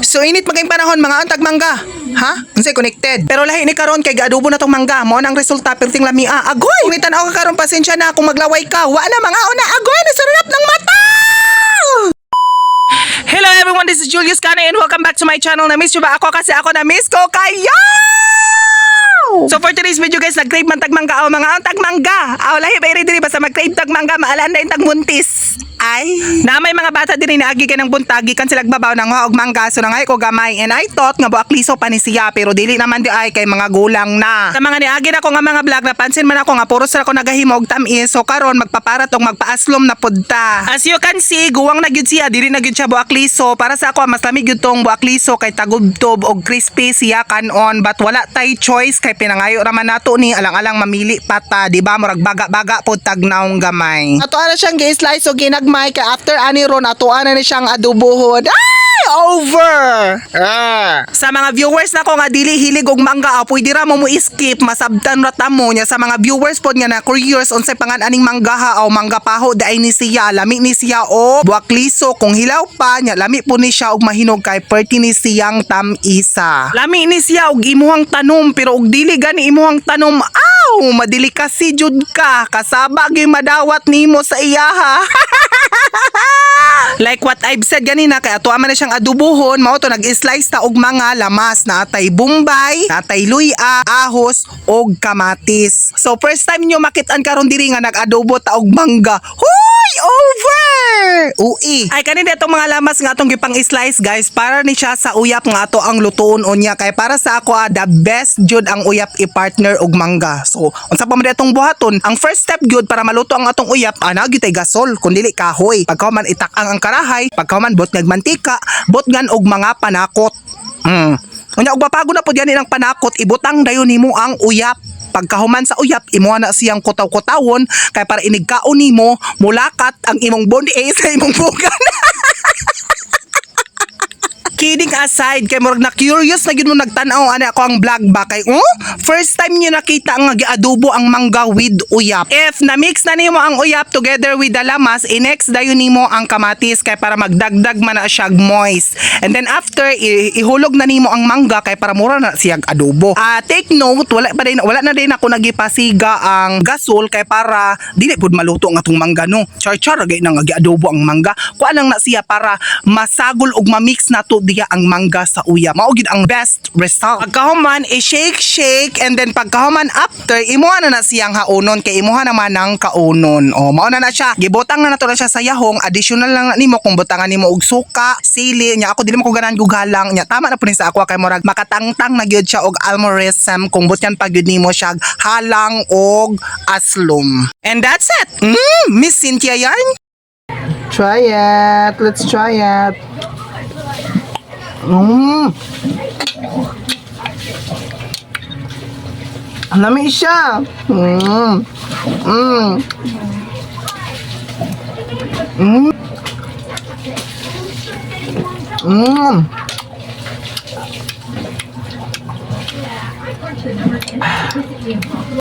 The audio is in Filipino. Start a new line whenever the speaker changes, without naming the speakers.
So init maging panahon mga antag mangga. Ha? Unsay connected. Pero lahi ni karon kay gaadobo na tong mangga. Mo nang resulta perting lamia. Agoy! Kung itan-aw ka karon pasensya na kung maglaway ka. Wa na mga una. Agoy! Nasurap ng mata! Hello everyone, this is Julius Kane and welcome back to my channel. Na-miss nyo ba ako? Kasi ako na-miss ko kayo! So for today's video guys, nag-crave man tagmangga o mga tagmangga. Aw lahi ba diri basta mag-crave tagmangga maalan na yung tagmuntis. Ay, na may mga bata din na agi kay ng buntagi kan sila babaw ng og mangga so nangay ko gamay and I thought nga buak liso pa ni siya pero dili naman di ay kay mga gulang na. Sa mga niagi na ko nga mga vlog napansin man ako nga puro sila ko nagahimog tamis so karon magpaparat og magpaaslom na pudta. As you can see, guwang na gyud siya, dili na gyud siya buak liso. Para sa ako mas lamig gyud tong buak liso kay tagubtob og crispy siya kanon but wala tay choice kay pinangayo raman nato ni alang-alang mamili pata, di ba? Murag baga-baga pod tagnaong gamay. Ato ana siyang gi-slice o ginagmay kay after ani ron ato ana ni siyang adobohon. Ay, over. Sa mga viewers na ko nga dili hilig og mangga, pwede ra mo skip masabtan ra tamo nya sa mga viewers pod nga na curious unsay pangan aning mangga ha o mangga paho daay ni siya, lami ni siya o buak liso kung hilaw pa nya lami po ni siya og mahinog kay perti ni siyang tamisa. Lami ni siya og imuhang tanom pero og dili gani imuhang tanom. Aw, madelikasi jud ka kasaba gyud madawat nimo sa iyaha. Like what I've said ganina kay ato man na siyang adubuhon mao to nag-slice ta og mga lamas na atay bumbay, na atay luya, ahos og kamatis. So first time nyo makit-an karon diri nga nag-adobo ta og mangga. Huy, over. Ui. Ay kanina itong mga lamas nga atong gipang slice guys para ni siya sa uyap nga ato ang lutuon unya kay para sa ako the best jud ang uyap i-partner og mangga. So unsa pa man atong buhaton? Ang first step jud para maluto ang atong uyap ana gyud tay gasol kun dili kahoy. Pagka man itak-ang ang karahay, pagka man bot ng mantika, botgan og mga panakot. Unya og bapago na pud yan ang panakot, ibutang dayon nimo ang uyap. Pagkahuman sa uyap, imo na siyang kutaw-kutawon kay para inigkaon nimo mulakat ang imong body sa imong bugan. Kidding aside, kay murag na curious na gyud mo nagtan-aw ani ako ang vlog ba kay first time niyo nakita nga giadobo ang mangga with uyap. If na mix na nimo ang uyap together with the lamas, i-next dayon nimo ang kamatis kay para magdagdag man na siya moist. And then after ihulog na nimo ang mangga kay para mura na siya adobo. Take note, wala na din ako nagipasiga ang gasol kay para dili pud maluto ang atong mangga no. Char gay na nga giadobo ang mangga. Kuan lang na siya para masagol og ma-mix na to diya ang mangga sa uyap. Mao gid ang best result. Pagkahuman i-shake and then pagkahuman after imuha na siyang haunon kay imuha naman ang kaunon. Mao na siya. Gibotang na nato na siya sa yahong. Additional lang nimo kung butangan nimo og suka, sili nya ako dili mo ko ganan gugalang nya tama na pud ni sa ako kay murag makatangtang na gyud siya og almorism kung butyan pa gyud nimo siya halang og aslom. And that's it. Miss Cynthia yarn. Try it. Let's try it. Ang lami siya.